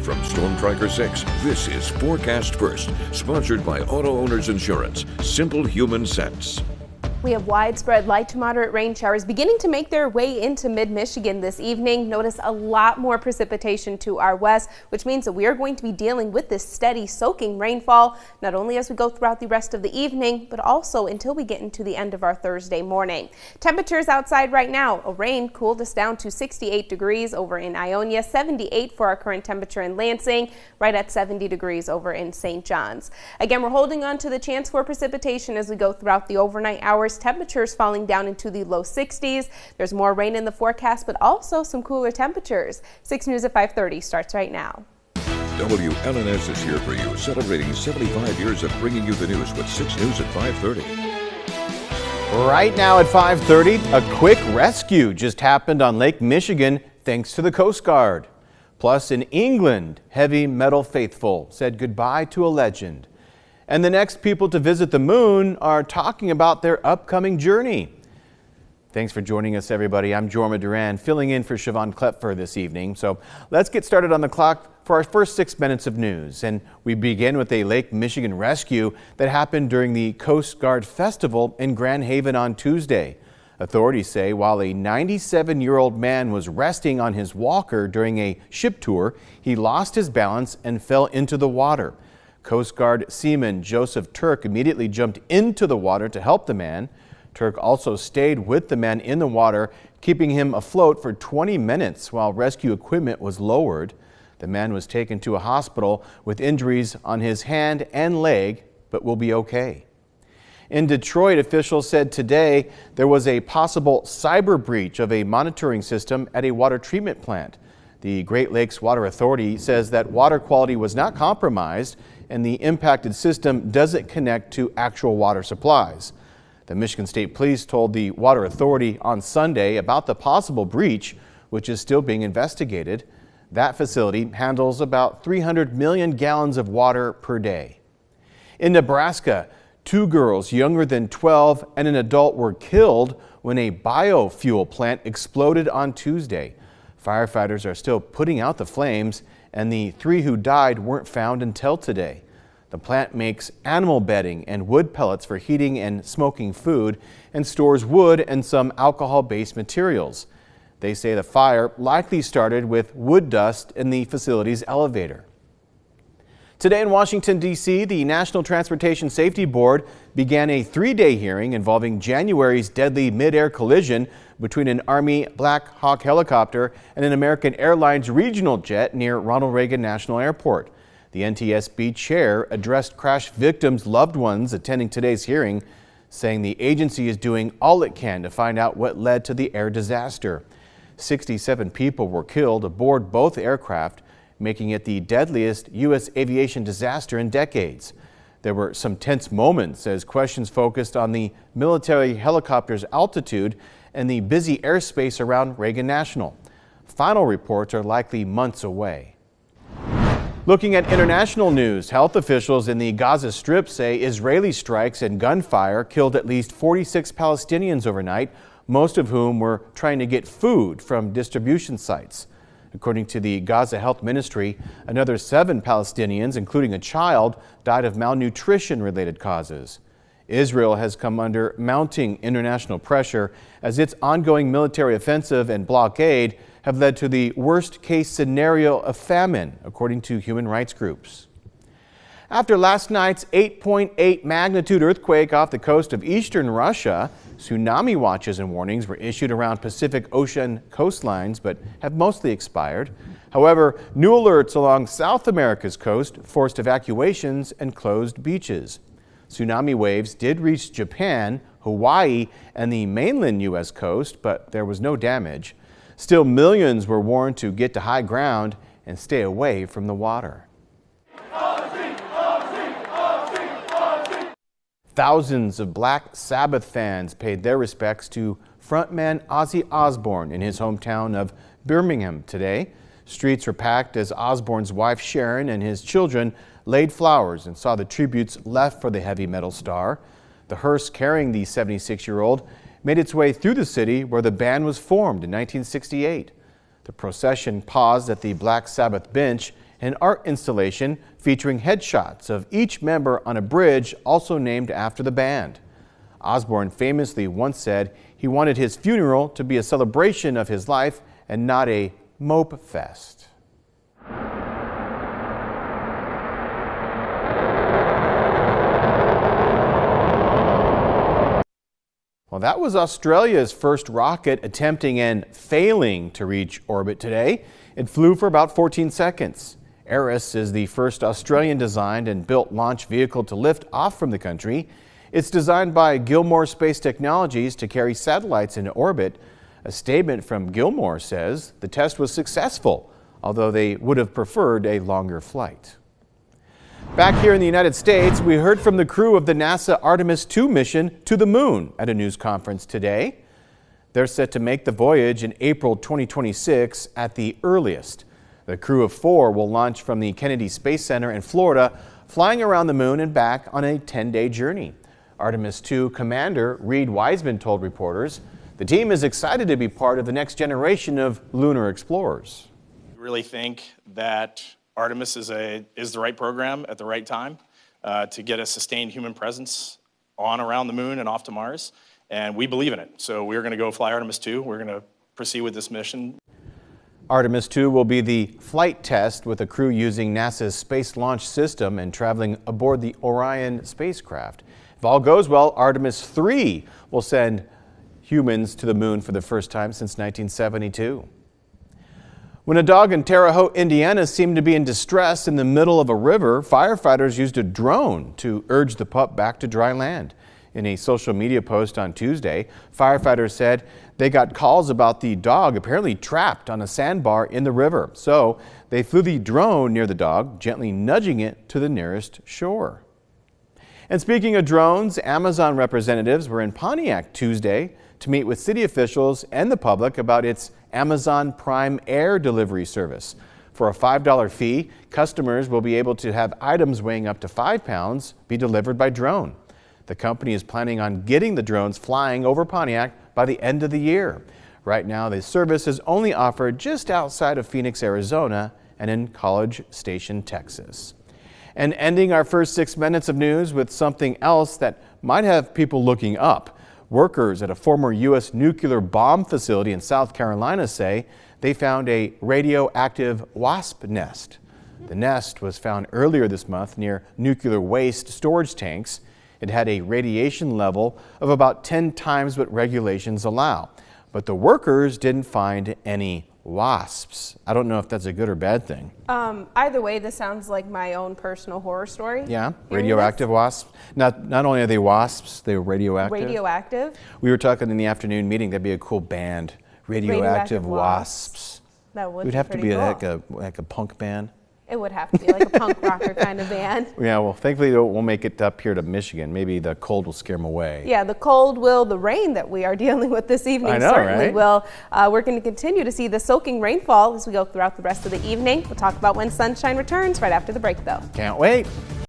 From Storm Tracker 6, this is Forecast First, sponsored by Auto Owners Insurance. Simple human sense. We have widespread light to moderate rain showers beginning to make their way into mid-Michigan this evening. Notice a lot more precipitation to our west, which means that we are going to be dealing with this steady soaking rainfall, not only as we go throughout the rest of the evening, but also until we get into the end of our Thursday morning. Temperatures outside right now, a rain cooled us down to 68 degrees over in Ionia, 78 for our current temperature in Lansing, right at 70 degrees over in St. John's. Again, we're holding on to the chance for precipitation as we go throughout the overnight hours. Temperatures falling down into the low 60s. There's more rain in the forecast, but also some cooler temperatures. 6 News at 5:30 starts right now. WLNS is here for you, celebrating 75 years of bringing you the news with 6 News at 5:30. Right now at 5:30, a quick rescue just happened on Lake Michigan thanks to the Coast Guard. Plus, in England, heavy metal faithful said goodbye to a legend. And the next people to visit the moon are talking about their upcoming journey. Thanks for joining us, everybody. I'm Jorma Duran, filling in for Siobhan Klepfer this evening. So let's get started on the clock for our first 6 minutes of news. And we begin with a Lake Michigan rescue that happened during the Coast Guard Festival in Grand Haven on Tuesday. Authorities say while a 97-year-old man was resting on his walker during a ship tour, he lost his balance and fell into the water. Coast Guard seaman Joseph Turk immediately jumped into the water to help the man. Turk also stayed with the man in the water, keeping him afloat for 20 minutes while rescue equipment was lowered. The man was taken to a hospital with injuries on his hand and leg, but will be okay. In Detroit, officials said today there was a possible cyber breach of a monitoring system at a water treatment plant. The Great Lakes Water Authority says that water quality was not compromised and the impacted system doesn't connect to actual water supplies. The Michigan State Police told the Water Authority on Sunday about the possible breach, which is still being investigated. That facility handles about 300 million gallons of water per day. In Nebraska, 2 girls younger than 12 and an adult were killed when a biofuel plant exploded on Tuesday. Firefighters are still putting out the flames, and the 3 who died weren't found until today. The plant makes animal bedding and wood pellets for heating and smoking food and stores wood and some alcohol-based materials. They say the fire likely started with wood dust in the facility's elevator. Today in Washington, D.C., the National Transportation Safety Board began a 3-day hearing involving January's deadly mid-air collision between an Army Black Hawk helicopter and an American Airlines regional jet near Ronald Reagan National Airport. The NTSB chair addressed crash victims' loved ones attending today's hearing, saying the agency is doing all it can to find out what led to the air disaster. 67 people were killed aboard both aircraft, making it the deadliest U.S. aviation disaster in decades. There were some tense moments as questions focused on the military helicopter's altitude and the busy airspace around Reagan National. Final reports are likely months away. Looking at international news, health officials in the Gaza Strip say Israeli strikes and gunfire killed at least 46 Palestinians overnight, most of whom were trying to get food from distribution sites. According to the Gaza Health Ministry, another 7 Palestinians, including a child, died of malnutrition-related causes. Israel has come under mounting international pressure as its ongoing military offensive and blockade have led to the worst-case scenario of famine, according to human rights groups. After last night's 8.8 magnitude earthquake off the coast of eastern Russia, tsunami watches and warnings were issued around Pacific Ocean coastlines but have mostly expired. However, new alerts along South America's coast forced evacuations and closed beaches. Tsunami waves did reach Japan, Hawaii, and the mainland U.S. coast, but there was no damage. Still, millions were warned to get to high ground and stay away from the water. Thousands of Black Sabbath fans paid their respects to frontman Ozzy Osbourne in his hometown of Birmingham today. Streets were packed as Osbourne's wife Sharon and his children laid flowers and saw the tributes left for the heavy metal star. The hearse carrying the 76-year-old made its way through the city where the band was formed in 1968. The procession paused at the Black Sabbath bench and an art installation featuring headshots of each member on a bridge also named after the band. Osbourne famously once said he wanted his funeral to be a celebration of his life and not a mope fest. Well, that was Australia's first rocket attempting and failing to reach orbit today. It flew for about 14 seconds. Ares is the first Australian-designed and built launch vehicle to lift off from the country. It's designed by Gilmour Space Technologies to carry satellites into orbit. A statement from Gilmour says the test was successful, although they would have preferred a longer flight. Back here in the United States, we heard from the crew of the NASA Artemis II mission to the moon at a news conference today. They're set to make the voyage in April 2026 at the earliest. The crew of 4 will launch from the Kennedy Space Center in Florida, flying around the moon and back on a 10-day journey. Artemis II Commander Reed Wiseman told reporters the team is excited to be part of the next generation of lunar explorers. We really think that Artemis is the right program at the right time to get a sustained human presence on around the moon and off to Mars, and we believe in it. So we're going to go fly Artemis II. We're going to proceed with this mission. Artemis II will be the flight test with a crew using NASA's Space Launch System and traveling aboard the Orion spacecraft. If all goes well, Artemis III will send humans to the moon for the first time since 1972. When a dog in Terre Haute, Indiana seemed to be in distress in the middle of a river, firefighters used a drone to urge the pup back to dry land. In a social media post on Tuesday, firefighters said they got calls about the dog apparently trapped on a sandbar in the river. So they flew the drone near the dog, gently nudging it to the nearest shore. And speaking of drones, Amazon representatives were in Pontiac Tuesday to meet with city officials and the public about its Amazon Prime Air delivery service. For a $5 fee, customers will be able to have items weighing up to 5 pounds be delivered by drone. The company is planning on getting the drones flying over Pontiac by the end of the year. Right now, the service is only offered just outside of Phoenix, Arizona, and in College Station, Texas. And ending our first 6 minutes of news with something else that might have people looking up. Workers at a former U.S. nuclear bomb facility in South Carolina say they found a radioactive wasp nest. The nest was found earlier this month near nuclear waste storage tanks. It had a radiation level of about 10 times what regulations allow. But the workers didn't find any wasps. I don't know if that's a good or bad thing. Either way, this sounds like my own personal horror story. Yeah, radioactive wasps. Not only are they wasps, they're radioactive. Radioactive? We were talking in the afternoon meeting, that'd be a cool band. Radioactive wasps. That would We'd be have to pretty be cool. like a punk band. It would have to be like a punk rocker kind of band. Yeah, well, thankfully we'll make it up here to Michigan. Maybe the cold will scare them away. Yeah, the cold will, the rain that we are dealing with this evening certainly right? will. We're going to continue to see the soaking rainfall as we go throughout the rest of the evening. We'll talk about when sunshine returns right after the break, though. Can't wait.